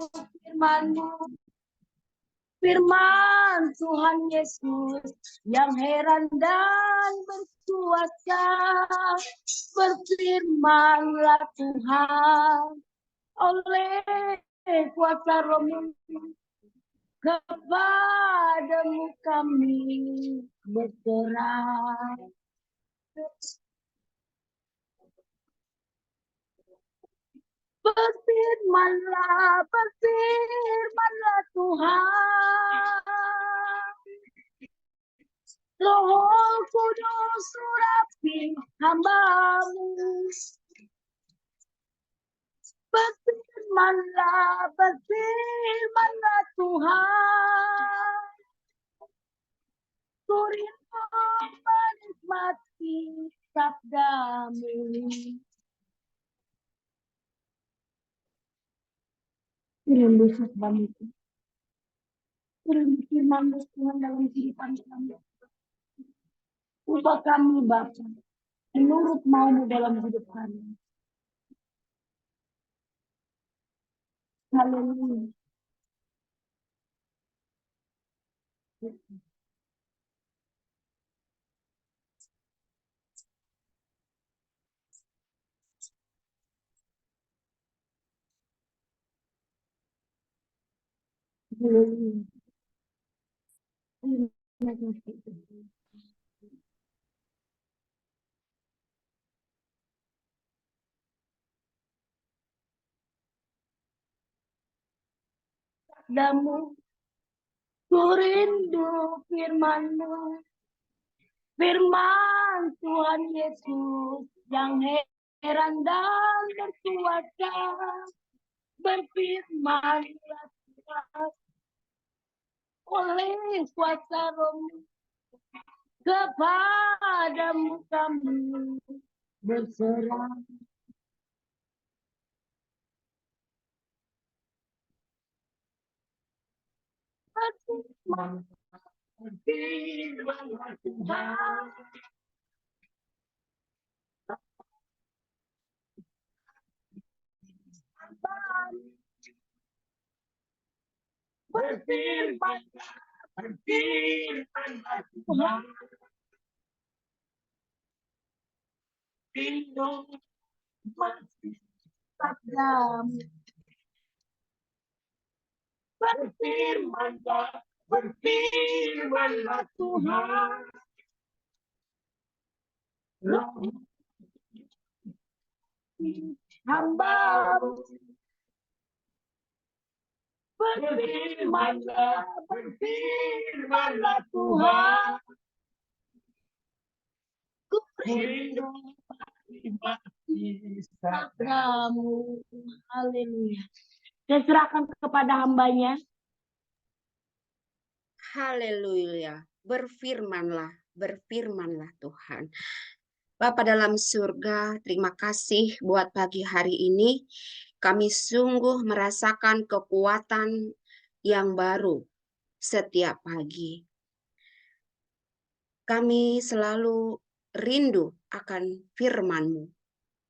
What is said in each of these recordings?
firman-Mu, firman Tuhan Yesus yang heran dan berkuasa. Berfirmanlah Tuhan oleh kuasa Roh-Mu, kepadamu kami berserah. Berfirmanlah Tuhan. Roh Kudus surapi hamba-Mu. Berfirmanlah Tuhan. Ku rindu menikmati sabda-Mu. Rindu sabda-Mu. Rindu firman-Mu Tuhan dalam kehidupan kami. Ubah kami Bapa, menurut mau-Mu dalam hidup kami. Haleluya. Haleluya. Terima kasih Tuhan. Sabda-Mu, ku rindu firman-Mu, firman Tuhan Yesus yang heran dan berkuasa. Berfirmanlah Tuhan oleh kuasa Roh-Mu, kepadamu kami berserah. Berfirmanlah Tuhan berfirmanlah Tuhan. Rindu sabda-Mu. Berfirmanlah Tuhan. Hamba-Mu. Berfirmanlah Tuhan. Ku rindu sabda-Mu. Haleluya. Saya serahkan kepada hamba-Nya. Haleluya. Berfirmanlah Tuhan. Bapa dalam surga, terima kasih buat pagi hari ini. Kami sungguh merasakan kekuatan yang baru setiap pagi. Kami selalu rindu akan firman-Mu,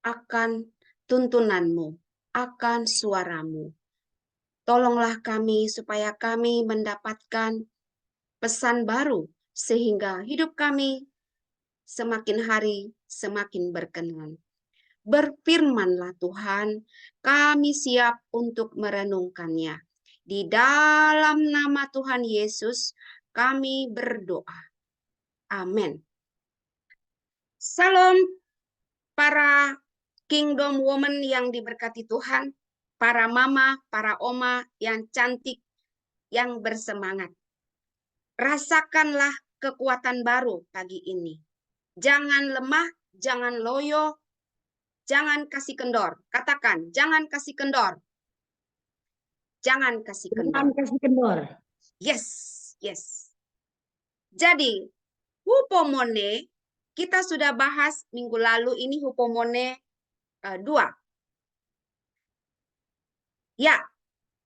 akan tuntunan-Mu, akan suara-Mu. Tolonglah kami supaya kami mendapatkan pesan baru sehingga hidup kami semakin hari semakin berkenan. Berfirmanlah Tuhan, kami siap untuk merenungkannya. Di dalam nama Tuhan Yesus kami berdoa. Amin. Salam para Kingdom Woman yang diberkati Tuhan, para mama, para oma yang cantik, yang bersemangat. Rasakanlah kekuatan baru pagi ini. Jangan lemah, jangan loyo, jangan kasih kendor. Katakan, jangan kasih kendor. Jangan kasih kendor. Jangan kasih kendor. Yes, yes. Jadi, hupomone, kita sudah bahas minggu lalu ini hupomone 2. Ya,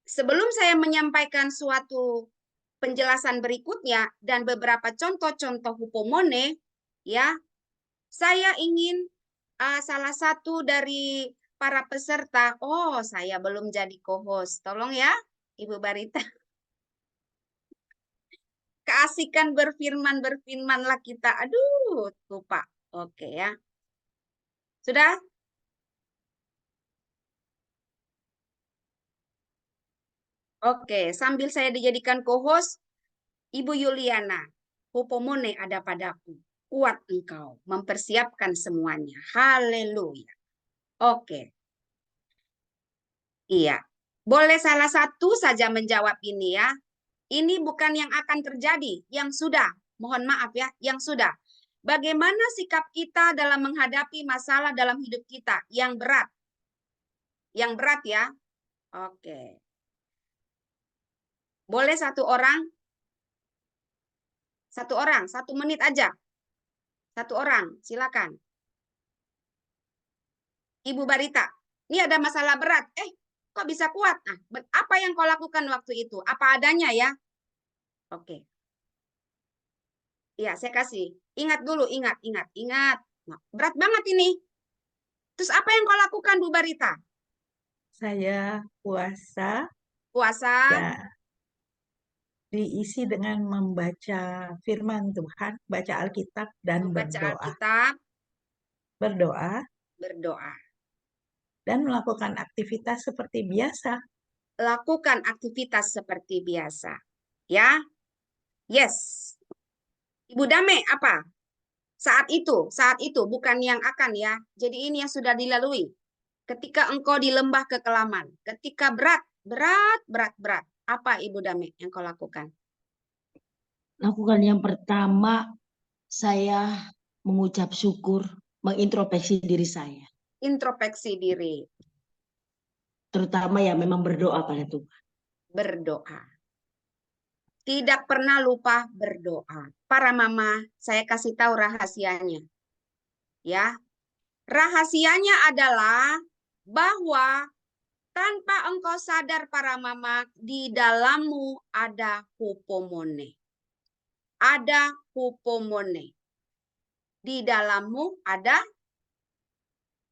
sebelum saya menyampaikan suatu penjelasan berikutnya dan beberapa contoh-contoh hupomone, ya, saya ingin salah satu dari para peserta. Oh, saya belum jadi co-host. Tolong ya, Ibu Barita. Keasikan berfirmanlah kita. Aduh, lupa. Oke ya. Sudah? Oke, sambil saya dijadikan co-host, Ibu Yuliana, hupomone ada padaku. Kuat engkau mempersiapkan semuanya. Haleluya. Oke. Iya. Boleh salah satu saja menjawab ini ya. Ini bukan yang akan terjadi, yang sudah. Mohon maaf ya, yang sudah. Bagaimana sikap kita dalam menghadapi masalah dalam hidup kita yang berat? Yang berat ya. Oke. Boleh satu orang? Satu orang, 1 menit aja. Satu orang, silakan. Ibu Barita, ini ada masalah berat. Kok bisa kuat? Nah, apa yang kau lakukan waktu itu? Apa adanya ya? Oke. Ya, saya kasih. Ingat dulu, ingat. Nah, berat banget ini. Terus apa yang kau lakukan, Bu Barita? Saya puasa Puasa, ya diisi dengan membaca firman Tuhan, baca Alkitab dan membaca Alkitab, berdoa berdoa. dan melakukan aktivitas seperti biasa. Lakukan aktivitas seperti biasa. Ya. Yes. Ibu Dame, apa? Saat itu bukan yang akan ya. Jadi ini yang sudah dilalui. Ketika engkau di lembah kekelaman, ketika berat. Apa Ibu Dame yang kau lakukan? Lakukan yang pertama, saya mengucap syukur, mengintrospeksi diri saya. Introspeksi diri. Terutama ya memang berdoa pada Tuhan. Berdoa. Tidak pernah lupa berdoa. Para mama, saya kasih tahu rahasianya. Ya. Rahasianya adalah bahwa tanpa engkau sadar para mama, di dalammu ada hupomone. Ada hupomone. Di dalammu ada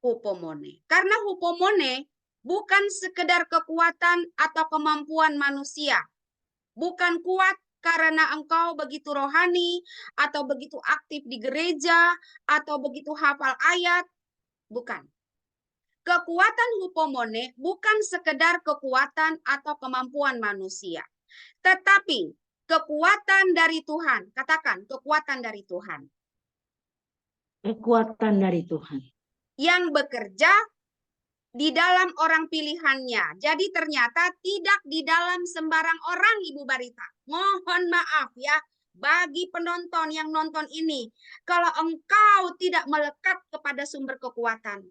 hupomone. Karena hupomone bukan sekedar kekuatan atau kemampuan manusia. Bukan kuat karena engkau begitu rohani, atau begitu aktif di gereja, atau begitu hafal ayat. Bukan. Kekuatan hupomone bukan sekedar kekuatan atau kemampuan manusia. Tetapi kekuatan dari Tuhan. Katakan, kekuatan dari Tuhan. Kekuatan dari Tuhan. Yang bekerja di dalam orang pilihannya. Jadi ternyata tidak di dalam sembarang orang, Ibu Barita. Mohon maaf ya, bagi penonton yang nonton ini. Kalau engkau tidak melekat kepada sumber kekuatan,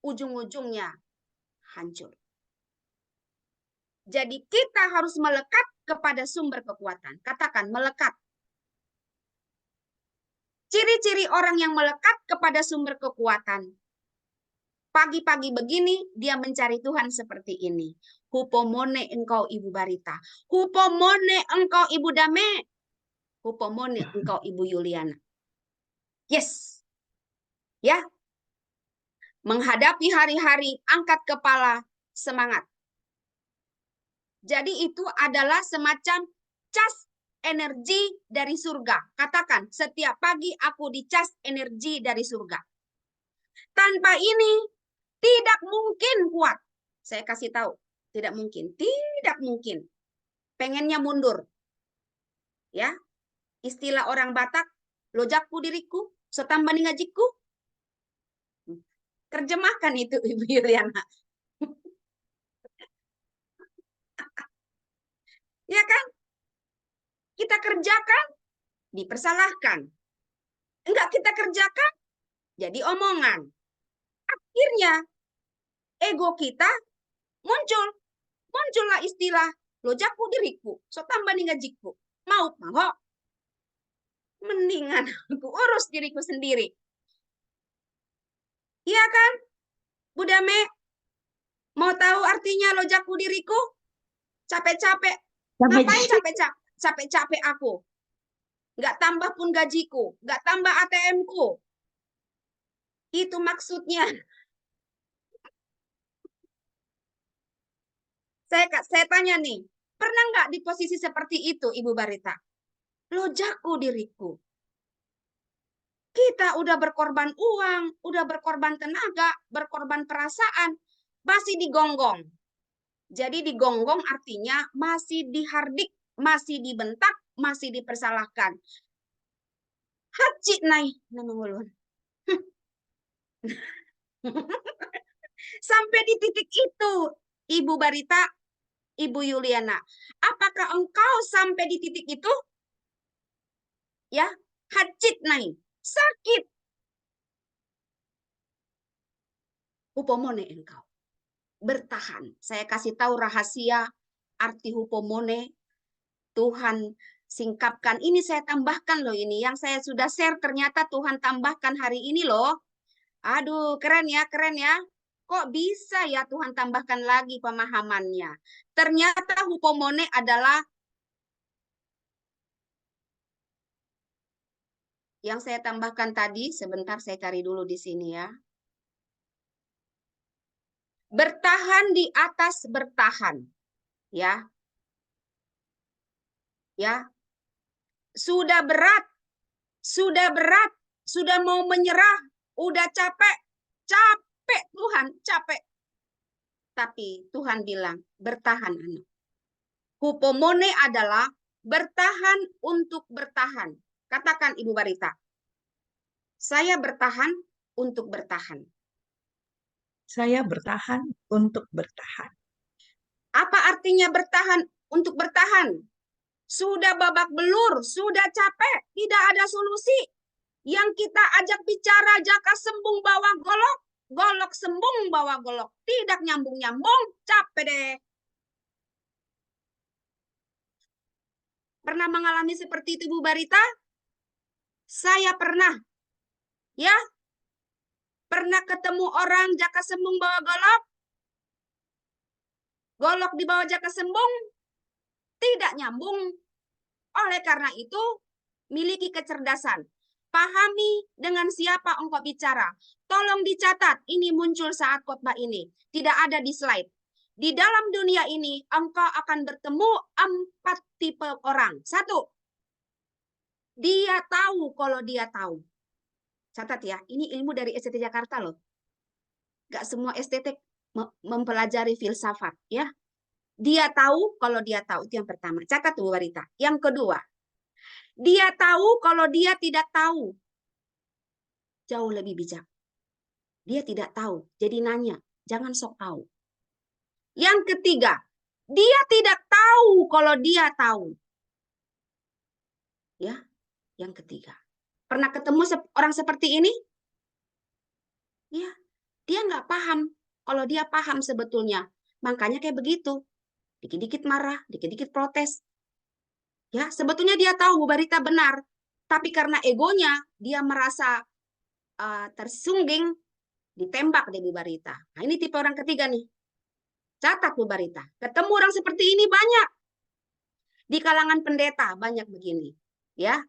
ujung-ujungnya hancur. Jadi kita harus melekat kepada sumber kekuatan. Katakan, melekat. Ciri-ciri orang yang melekat kepada sumber kekuatan. Pagi-pagi begini, dia mencari Tuhan seperti ini. Hupomone engkau Ibu Barita. Hupomone engkau Ibu Dame. Hupomone engkau Ibu Yuliana. Yes. Ya. Menghadapi hari-hari, angkat kepala, semangat. Jadi itu adalah semacam cas energi dari surga. Katakan, setiap pagi aku dicas energi dari surga. Tanpa ini, tidak mungkin kuat. Saya kasih tahu, tidak mungkin. Tidak mungkin. Pengennya mundur. Ya, istilah orang Batak, lojakku diriku, setambani ngajiku. Terjemahkan itu Ibu Yuliana. Ya kan? Kita kerjakan, dipersalahkan. Enggak kita kerjakan, jadi omongan. Akhirnya, ego kita muncul. Muncullah istilah, lojakku diriku, setambani ngajiku. Mau. Mendingan aku urus diriku sendiri. Iya kan? Bu Dame, mau tahu artinya lojakku diriku? Capek-capek. Ngapain capek-capek aku? Nggak tambah pun gajiku. Nggak tambah ATM-ku. Itu maksudnya. Saya tanya nih, pernah nggak di posisi seperti itu, Ibu Barita? Lojaku diriku. Kita udah berkorban uang, udah berkorban tenaga, berkorban perasaan, masih digonggong. Jadi digonggong artinya masih dihardik, masih dibentak, masih dipersalahkan. Haji naik nama ulun. Sampai di titik itu, Ibu Barita, Ibu Yuliana, apakah engkau sampai di titik itu? Ya, hajit naik, sakit. Hupomone engkau. Bertahan. Saya kasih tahu rahasia arti hupomone. Tuhan singkapkan. Ini saya tambahkan loh ini. Yang saya sudah share ternyata Tuhan tambahkan hari ini loh. Aduh, keren ya, keren ya. Kok bisa ya Tuhan tambahkan lagi pemahamannya? Ternyata hupomone adalah yang saya tambahkan tadi. Sebentar saya cari dulu di sini ya. Bertahan di atas bertahan. Ya. Ya. Sudah berat, sudah mau menyerah, udah capek Tuhan, capek. Tapi Tuhan bilang, bertahan anak. Hupomone adalah bertahan untuk bertahan. Katakan Ibu Barita, saya bertahan untuk bertahan. Saya bertahan untuk bertahan. Apa artinya bertahan untuk bertahan? Sudah babak belur, sudah capek, tidak ada solusi. Yang kita ajak bicara jaka sembung bawa golok, golok sembung bawa golok. Tidak nyambung-nyambung, capek deh. Pernah mengalami seperti itu Bu Barita? Saya pernah. Ya. Pernah ketemu orang jaka sembung bawa golok? Golok di bawah jaka sembung? Tidak nyambung. Oleh karena itu, miliki kecerdasan. Pahami dengan siapa engkau bicara. Tolong dicatat, ini muncul saat khotbah ini. Tidak ada di slide. Di dalam dunia ini, engkau akan bertemu 4 tipe orang. 1, dia tahu kalau dia tahu. Catat ya, ini ilmu dari STT Jakarta loh. Gak semua STT mempelajari filsafat ya. Dia tahu kalau dia tahu, itu yang pertama. Catat Bu Barita. Yang kedua, dia tahu kalau dia tidak tahu. Jauh lebih bijak. Dia tidak tahu, jadi nanya. Jangan sok tahu. Yang ketiga, dia tidak tahu kalau dia tahu. Ya, yang ketiga. Pernah ketemu orang seperti ini? Ya, dia nggak paham. Kalau dia paham sebetulnya, makanya kayak begitu. Dikit-dikit marah, dikit-dikit protes. Ya, sebetulnya dia tahu Bu Barita benar. Tapi karena egonya, dia merasa tersungging, ditembak deh Bu Barita. Nah, ini tipe orang ketiga nih. Catat Bu Barita. Ketemu orang seperti ini banyak. Di kalangan pendeta banyak begini. Ya.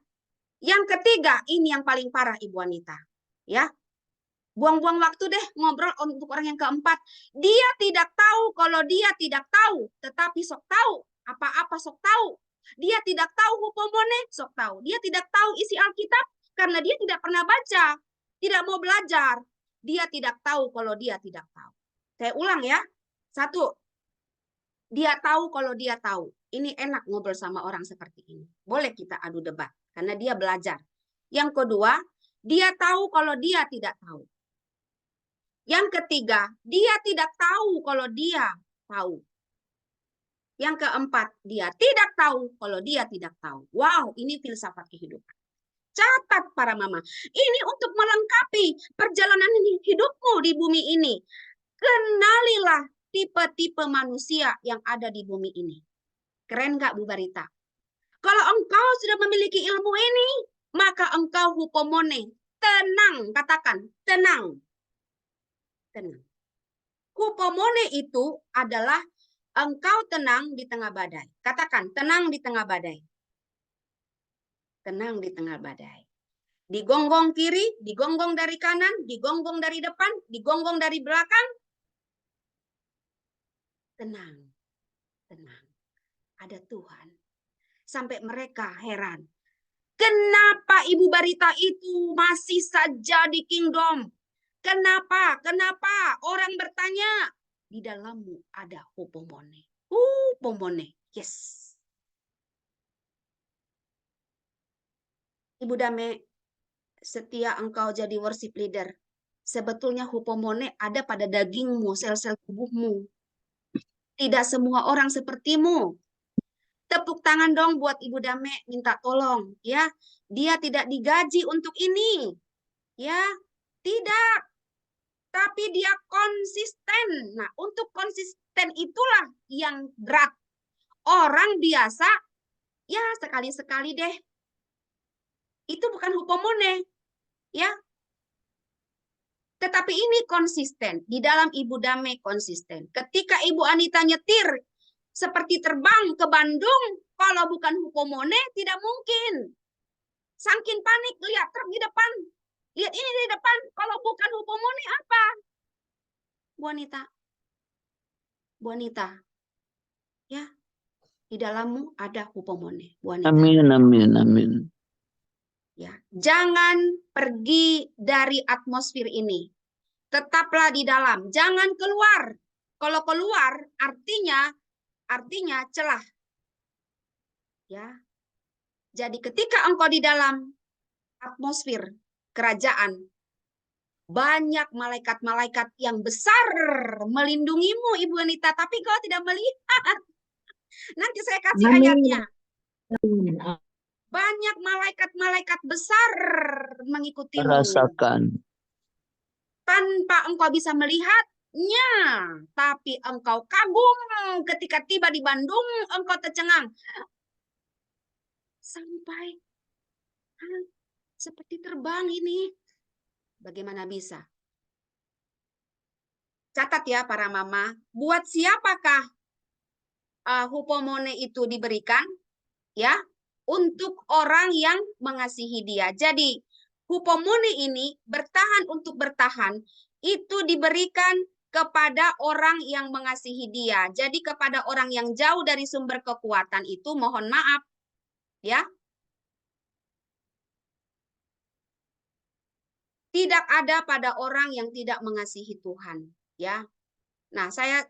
Yang ketiga, ini yang paling parah Ibu Anita. Ya. Buang-buang waktu deh ngobrol untuk orang yang keempat. Dia tidak tahu kalau dia tidak tahu, tetapi sok tahu. Apa-apa sok tahu. Dia tidak tahu hupomone, sok tahu. Dia tidak tahu isi Alkitab karena dia tidak pernah baca. Tidak mau belajar. Dia tidak tahu kalau dia tidak tahu. Saya ulang ya. 1. Dia tahu kalau dia tahu. Ini enak ngobrol sama orang seperti ini. Boleh kita adu debat karena dia belajar. Yang kedua, dia tahu kalau dia tidak tahu. Yang ketiga, dia tidak tahu kalau dia tahu. Yang keempat, dia tidak tahu kalau dia tidak tahu. Wow, ini filsafat kehidupan. Catat para mama. Ini untuk melengkapi perjalanan hidupmu di bumi ini. Kenalilah tipe-tipe manusia yang ada di bumi ini. Keren nggak Bu Barita? Kalau engkau sudah memiliki ilmu ini, maka engkau hupomone. Tenang, katakan. Tenang. Tenang. Hupomone itu adalah engkau tenang di tengah badai. Katakan, tenang di tengah badai. Tenang di tengah badai. Digonggong kiri, digonggong dari kanan, digonggong dari depan, digonggong dari belakang. Tenang. tenang, ada Tuhan. Sampai mereka heran. Kenapa Ibu Barita itu masih saja di kingdom? Kenapa? Kenapa? Orang bertanya. Di dalammu ada hupomone. Hupomone. Yes. Ibu Dame, setia engkau jadi worship leader. Sebetulnya hupomone ada pada dagingmu, sel-sel tubuhmu. Tidak semua orang sepertimu. Tepuk tangan dong buat Ibu Dame, minta tolong ya. Dia tidak digaji untuk ini. Ya, tidak. Tapi dia konsisten. Nah, untuk konsisten itulah yang berat. Orang biasa ya sekali-sekali deh. Itu bukan hupomone, ya. Tetapi ini konsisten. Di dalam Ibu Dame konsisten. Ketika Ibu Anita nyetir seperti terbang ke Bandung, kalau bukan hupomone tidak mungkin. Saking panik, lihat truk di depan. Lihat ini di depan. Kalau bukan hupomone apa? Bu Anita. Ya, di dalammu ada hupomone. Bu Anita. Amin, amin, amin. Ya, jangan pergi dari atmosfer ini. Tetaplah di dalam. Jangan keluar. Kalau keluar artinya celah. Ya. Jadi ketika engkau di dalam atmosfer kerajaan, banyak malaikat-malaikat yang besar melindungimu, Ibu Anita, tapi kau tidak melihat. Nanti saya kasih ayatnya. Banyak malaikat-malaikat besar mengikutimu. Rasakan. Tanpa engkau bisa melihatnya, tapi engkau kagum ketika tiba di Bandung, engkau tercengang. Sampai seperti terbang ini. Bagaimana bisa? Catat ya para mama, buat siapakah hupomone itu diberikan? Ya, untuk orang yang mengasihi dia. Jadi, hupomone ini bertahan untuk bertahan, itu diberikan kepada orang yang mengasihi dia. Jadi, kepada orang yang jauh dari sumber kekuatan itu, mohon maaf. Ya, tidak ada pada orang yang tidak mengasihi Tuhan. Ya, nah saya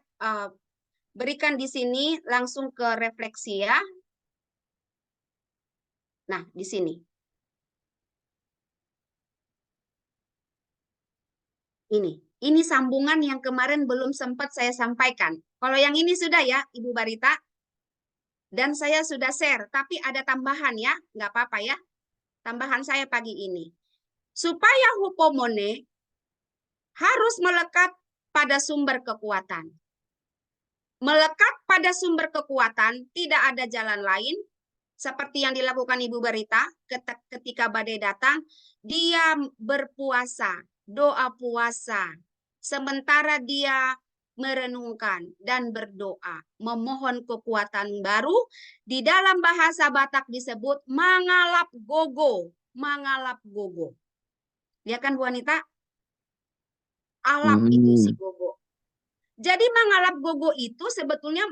berikan di sini langsung ke refleksi ya. Nah, di sini. Ini sambungan yang kemarin belum sempat saya sampaikan. Kalau yang ini sudah ya, Ibu Barita. Dan saya sudah share, tapi ada tambahan ya, nggak apa-apa ya. Tambahan saya pagi ini. Supaya hupomone harus melekat pada sumber kekuatan. Melekat pada sumber kekuatan, tidak ada jalan lain. Seperti yang dilakukan Ibu Barita ketika badai datang, dia berpuasa, doa puasa. Sementara dia merenungkan dan berdoa, memohon kekuatan baru. Di dalam bahasa Batak disebut mangalap gogo. Mangalap gogo. Ya kan Bu Anita? Alap itu si gogo. Jadi mangalap gogo itu sebetulnya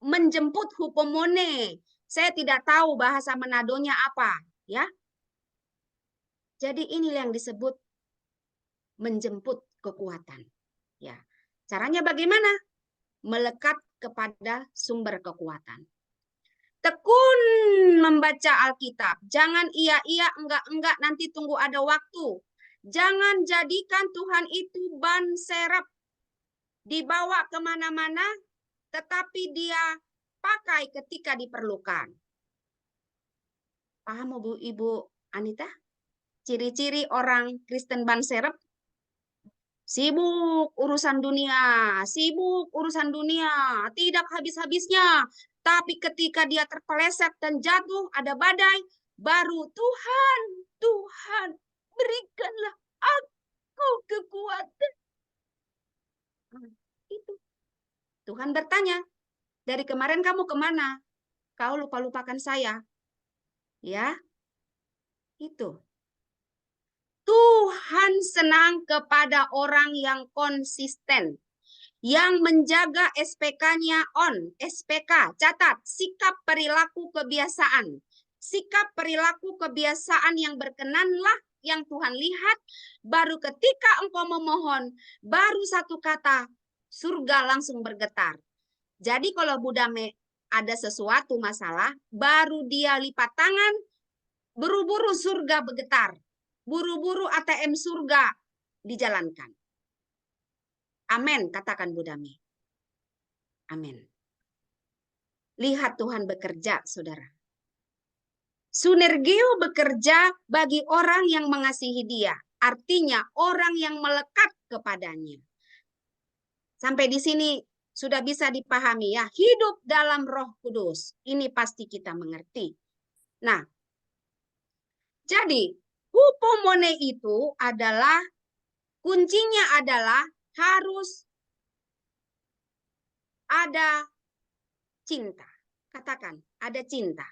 menjemput hupomone. Saya tidak tahu bahasa Manadonya apa, ya. Jadi inilah yang disebut menjemput kekuatan. Ya. Caranya bagaimana? Melekat kepada sumber kekuatan. Tekun membaca Alkitab. Jangan iya-iya, enggak, nanti tunggu ada waktu. Jangan jadikan Tuhan itu ban serep. Dibawa kemana-mana, tetapi dia pakai ketika diperlukan. Paham Ibu Anita? Ciri-ciri orang Kristen ban serep? Sibuk urusan dunia, tidak habis-habisnya. Tapi ketika dia terpeleset dan jatuh, ada badai, baru Tuhan, berikanlah aku kekuatan. Itu. Tuhan bertanya, dari kemarin kamu kemana? Kau lupa-lupakan saya. Ya, itu. Tuhan senang kepada orang yang konsisten. yang menjaga SPK-nya on. SPK, catat, sikap perilaku kebiasaan. Sikap perilaku kebiasaan yang berkenanlah yang Tuhan lihat, baru ketika engkau memohon, baru satu kata, surga langsung bergetar. Jadi kalau Budame ada sesuatu masalah, baru dia lipat tangan, buru-buru surga bergetar. Buru-buru ATM surga dijalankan. Amin, katakan Budame. Amin. Lihat Tuhan bekerja, saudara. Sunergeo bekerja bagi orang yang mengasihi dia. Artinya orang yang melekat kepadanya. Sampai di sini sudah bisa dipahami ya. Hidup dalam Roh Kudus. Ini pasti kita mengerti. Nah, jadi hupomone itu adalah, kuncinya adalah harus ada cinta. Katakan, ada cinta.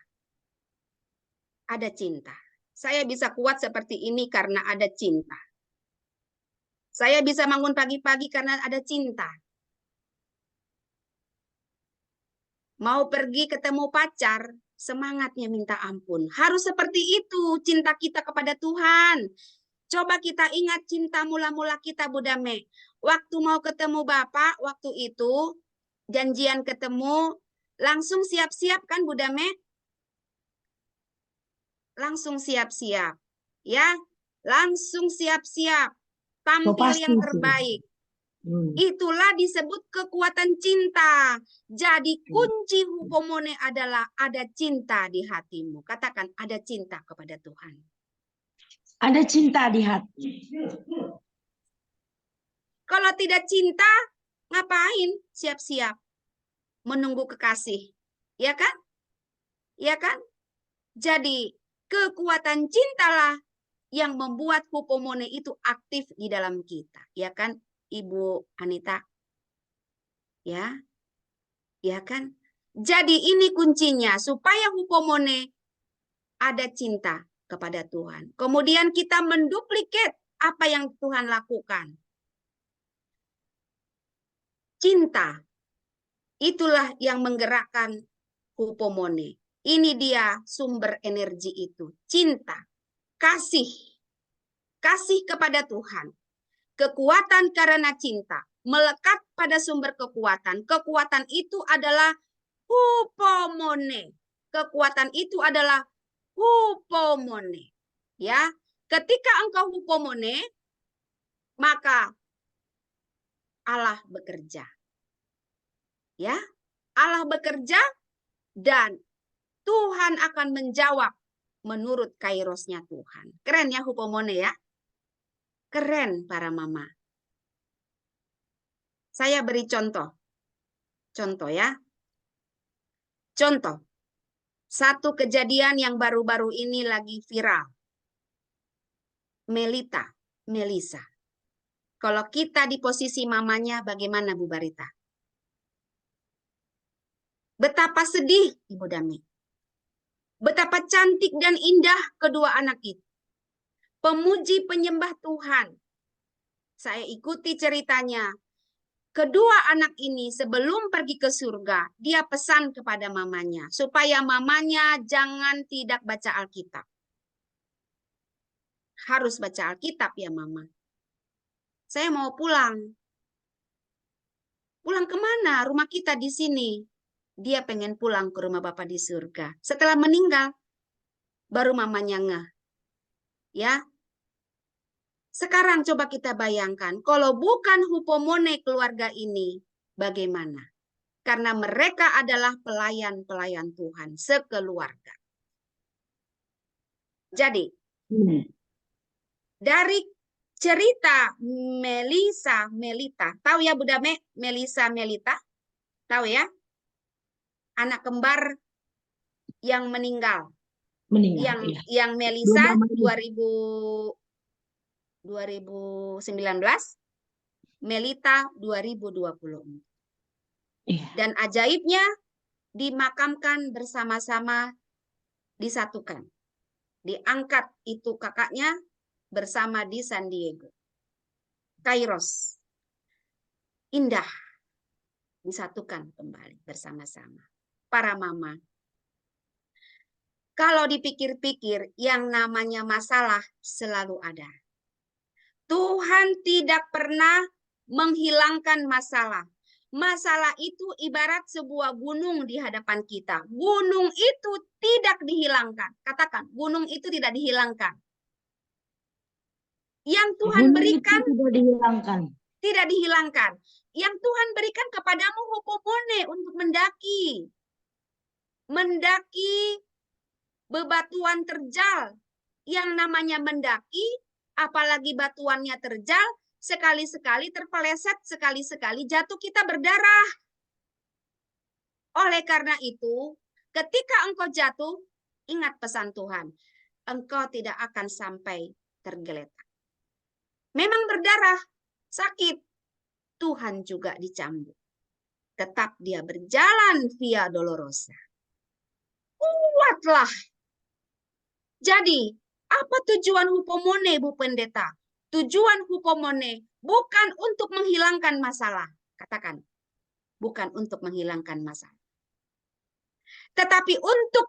Ada cinta. Saya bisa kuat seperti ini karena ada cinta. Saya bisa bangun pagi-pagi karena ada cinta. Mau pergi ketemu pacar, semangatnya minta ampun. Harus seperti itu cinta kita kepada Tuhan. Coba kita ingat cinta mula-mula kita, Budame. Waktu mau ketemu Bapak, waktu itu janjian ketemu, langsung siap-siap kan Budame? Langsung siap-siap. Ya, langsung siap-siap. Tampil yang terbaik. Itulah disebut kekuatan cinta. Jadi kunci hupomone adalah ada cinta di hatimu. Katakan ada cinta kepada Tuhan. Ada cinta di hati. Kalau tidak cinta, ngapain? Siap-siap. Menunggu kekasih. Ya kan? Ya kan? Jadi kekuatan cintalah yang membuat hupomone itu aktif di dalam kita. Ya kan? Ibu Anita, ya kan? Jadi ini kuncinya supaya hupomone ada cinta kepada Tuhan. Kemudian kita menduplikat apa yang Tuhan lakukan. Cinta, itulah yang menggerakkan hupomone. Ini dia sumber energi itu. Cinta, kasih kepada Tuhan. Kekuatan karena cinta melekat pada sumber kekuatan. Kekuatan itu adalah hupomone. Kekuatan itu adalah hupomone. Ya, ketika engkau hupomone, maka Allah bekerja. Ya, Allah bekerja dan Tuhan akan menjawab menurut kairosnya Tuhan. Keren ya hupomone ya. Keren para mama. Saya beri contoh. Contoh ya. Contoh. Satu kejadian yang baru-baru ini lagi viral. Melisa. Kalau kita di posisi mamanya bagaimana Bu Barita? Betapa sedih Ibu Dami. Betapa cantik dan indah kedua anak itu. Pemuji penyembah Tuhan. Saya ikuti ceritanya. Kedua anak ini sebelum pergi ke surga, dia pesan kepada mamanya. Supaya mamanya jangan tidak baca Alkitab. Harus baca Alkitab ya mama. Saya mau pulang. Pulang kemana? Rumah kita di sini. Dia pengen pulang ke rumah Bapa di surga. Setelah meninggal, baru mamanya ngeh. Ya. Sekarang coba kita bayangkan, kalau bukan hupomone keluarga ini, bagaimana? Karena mereka adalah pelayan-pelayan Tuhan sekeluarga. Jadi, dari cerita Melita, tahu ya Bunda Melita? Tahu ya? Anak kembar yang meninggal. Yang Melisa 2019, Melita 2020. Dan ajaibnya dimakamkan bersama-sama, disatukan. Diangkat itu kakaknya bersama di San Diego. Kairos. Indah. disatukan kembali bersama-sama. Para mama, kalau dipikir-pikir yang namanya masalah selalu ada. Tuhan tidak pernah menghilangkan masalah. Masalah itu ibarat sebuah gunung di hadapan kita. Gunung itu tidak dihilangkan. Katakan, gunung itu tidak dihilangkan. Yang Tuhan Gunung berikan itu tidak dihilangkan. tidak dihilangkan. Yang Tuhan berikan kepadamu hupomone untuk mendaki. Mendaki bebatuan terjal. Yang namanya mendaki, apalagi batuannya terjal, sekali-sekali terpeleset, sekali-sekali jatuh kita berdarah. Oleh karena itu, ketika engkau jatuh, ingat pesan Tuhan. Engkau tidak akan sampai tergeletak. Memang berdarah, sakit. Tuhan juga dicambuk. Tetap dia berjalan via dolorosa. Kuatlah. Jadi, apa tujuan hupomone, Bu Pendeta? Tujuan hupomone bukan untuk menghilangkan masalah. Katakan, bukan untuk menghilangkan masalah. Tetapi untuk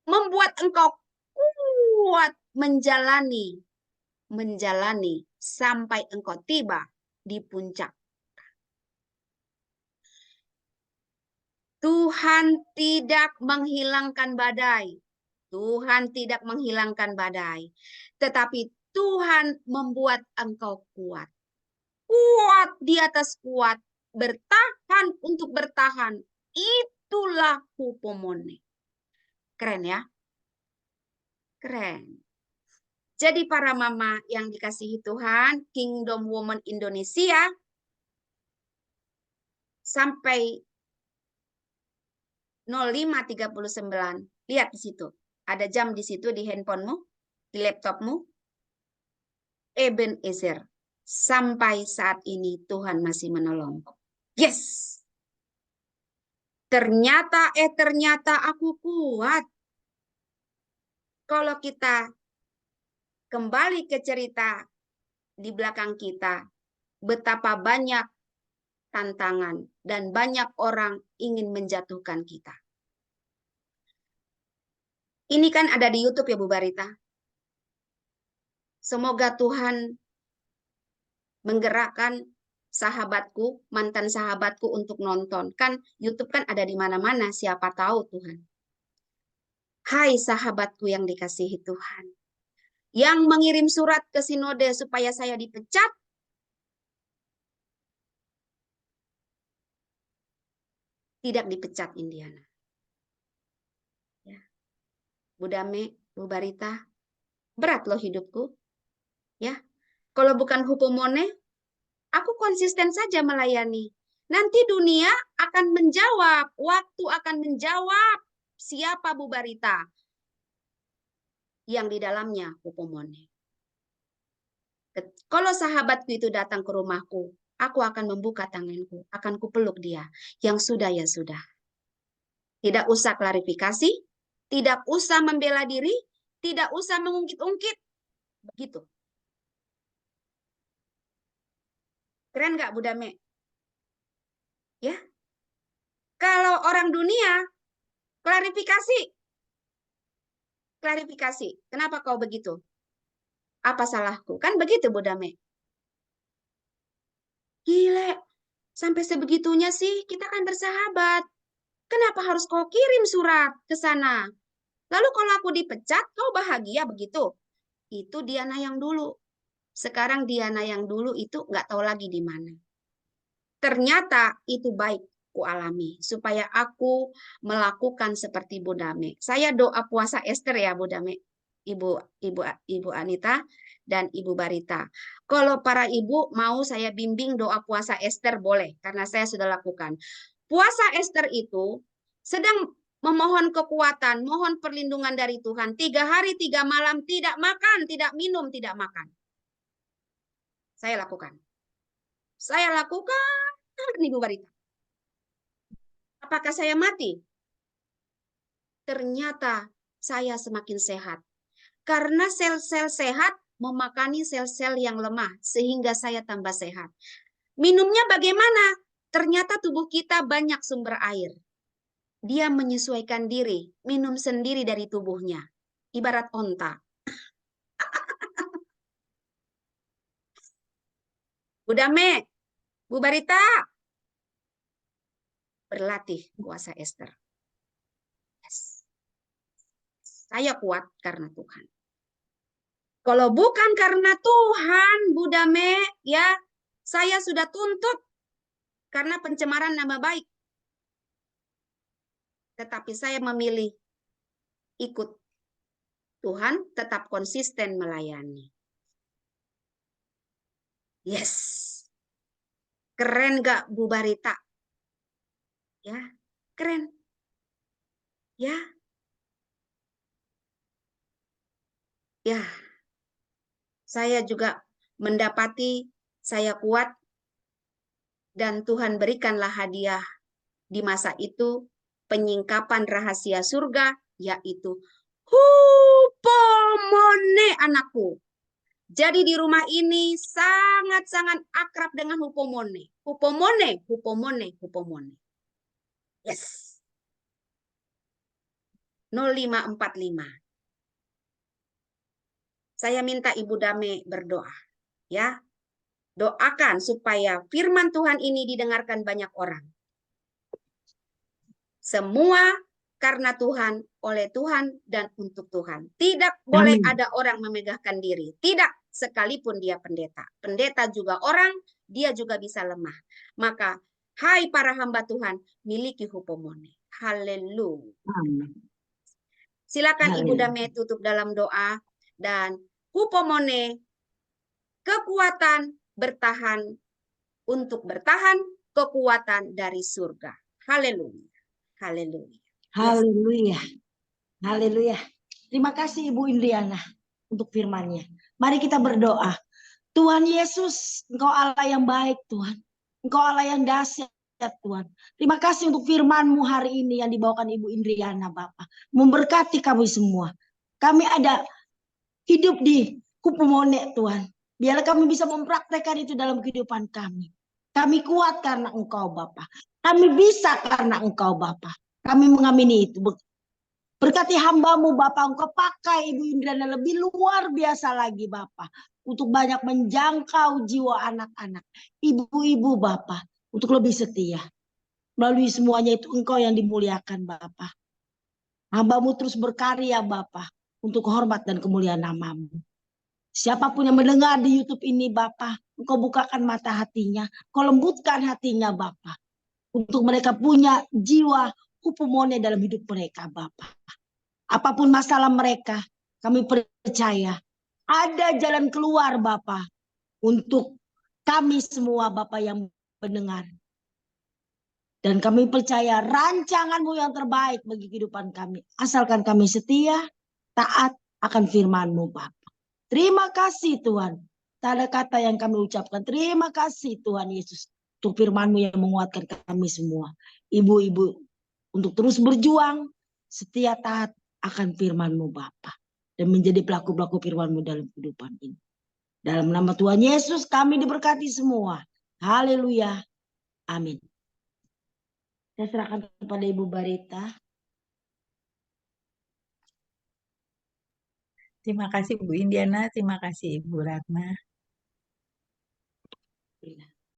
membuat engkau kuat menjalani sampai engkau tiba di puncak. Tuhan tidak menghilangkan badai. Tuhan tidak menghilangkan badai. Tetapi Tuhan membuat engkau kuat. Kuat di atas kuat. Bertahan untuk bertahan. Itulah hupomone. Keren ya? Keren. Jadi para mama yang dikasihi Tuhan, Kingdom Woman Indonesia, sampai 05.39, lihat di situ. Ada jam di situ di handphonemu, di laptopmu. Ebenezer, sampai saat ini Tuhan masih menolong. Yes! Ternyata aku kuat. Kalau kita kembali ke cerita di belakang kita, betapa banyak tantangan dan banyak orang ingin menjatuhkan kita. Ini kan ada di YouTube ya Bu Barita. Semoga Tuhan menggerakkan sahabatku, mantan sahabatku untuk nonton. Kan YouTube kan ada di mana-mana, siapa tahu Tuhan. Hai sahabatku yang dikasihi Tuhan. Yang mengirim surat ke sinode supaya saya dipecat, tidak dipecat Indiana. Ya. Bu Dame, Bu Barita, berat loh hidupku. Ya. Kalau bukan hupomone, aku konsisten saja melayani. Nanti dunia akan menjawab, waktu akan menjawab siapa Bu Barita yang di dalamnya hupomone. Kalau sahabatku itu datang ke rumahku, aku akan membuka tanganku, akan kupeluk dia. Yang sudah ya sudah. Tidak usah klarifikasi, tidak usah membela diri, tidak usah mengungkit-ungkit. Begitu. Keren nggak Bu Dame? Ya. Kalau orang dunia, klarifikasi. Klarifikasi. Kenapa kau begitu? Apa salahku? Kan begitu Bu Dame. Gile. Sampai sebegitunya sih, kita kan bersahabat. Kenapa harus kau kirim surat ke sana? Lalu kalau aku dipecat, kau bahagia begitu? Itu Diana yang dulu. Sekarang Diana yang dulu itu nggak tahu lagi di mana. Ternyata itu baik ku alami. Supaya aku melakukan seperti Bu Dame. Saya doa puasa Esther ya Bu Dame. Ibu Anita dan Ibu Barita. Kalau para ibu mau saya bimbing doa puasa Esther boleh. Karena saya sudah lakukan. Puasa Esther itu sedang memohon kekuatan, mohon perlindungan dari Tuhan. 3 hari 3 malam tidak makan, tidak minum, tidak makan. Saya lakukan. Saya lakukan, Ibu Barita. Apakah saya mati? Ternyata saya semakin sehat. Karena sel-sel sehat memakani sel-sel yang lemah, sehingga saya tambah sehat. Minumnya bagaimana? ternyata tubuh kita banyak sumber air. Dia menyesuaikan diri, minum sendiri dari tubuhnya. Ibarat onta. Bu Dame, Bu Barita, berlatih puasa Ester. Yes. Saya kuat karena Tuhan. Kalau bukan karena Tuhan, Bu Dame, ya, saya sudah tuntut karena pencemaran nama baik. Tetapi saya memilih ikut Tuhan, tetap konsisten melayani. Yes. Keren gak Bu Barita? Ya, keren. Ya. Ya. Saya juga mendapati saya kuat dan Tuhan berikanlah hadiah di masa itu penyingkapan rahasia surga, yaitu hupomone anakku. Jadi di rumah ini sangat-sangat akrab dengan hupomone. Hupomone, hupomone, hupomone. Yes. 0545. Saya minta Ibu Dame berdoa. Ya. Doakan supaya firman Tuhan ini didengarkan banyak orang. Semua karena Tuhan, oleh Tuhan, dan untuk Tuhan. Tidak boleh ada orang memegahkan diri. Tidak, sekalipun dia pendeta. Pendeta juga orang, dia juga bisa lemah. Maka, hai para hamba Tuhan, miliki hupomone. Haleluya. Silakan Ibu Dame tutup dalam doa. Dan hupomone, kekuatan bertahan, untuk bertahan, kekuatan dari surga. Haleluya. Haleluya. Haleluya. Haleluya. Terima kasih Ibu Indriana untuk firman-Nya. Mari kita berdoa. Tuhan Yesus, Engkau Allah yang baik Tuhan. Engkau Allah yang dahsyat Tuhan. Terima kasih untuk firman-Mu hari ini yang dibawakan Ibu Indriana Bapak. Memberkati kami semua. Kami ada hidup di hupomone Tuhan. Biarlah kami bisa mempraktekkan itu dalam kehidupan kami. Kami kuat karena Engkau Bapa. Kami bisa karena Engkau Bapa. Kami mengamini itu. Berkati hamba-Mu Bapa, Engkau pakai Ibu Indriana lebih luar biasa lagi Bapa. Untuk banyak menjangkau jiwa anak-anak. Ibu-ibu Bapa. Untuk lebih setia. Melalui semuanya itu Engkau yang dimuliakan Bapa. Hamba-Mu terus berkarya Bapa. Untuk hormat dan kemuliaan nama-Mu. Siapapun yang mendengar di YouTube ini Bapa, Engkau bukakan mata hatinya, Engkau lembutkan hatinya Bapa, untuk mereka punya jiwa hupomone dalam hidup mereka Bapa. Apapun masalah mereka, kami percaya ada jalan keluar Bapa untuk kami semua Bapa yang mendengar. Dan kami percaya rancangan-Mu yang terbaik bagi kehidupan kami. Asalkan kami setia, taat akan firman-Mu Bapa. Terima kasih Tuhan. Tak ada kata yang kami ucapkan. Terima kasih Tuhan Yesus. Untuk firman-Mu yang menguatkan kami semua. Ibu-ibu untuk terus berjuang. Setia taat akan firman-Mu Bapa. Dan menjadi pelaku-pelaku firman-Mu dalam kehidupan ini. Dalam nama Tuhan Yesus kami diberkati semua. Haleluya. Amin. Saya serahkan kepada Ibu Barita. Terima kasih Bu Indiana, terima kasih Ibu Ratna.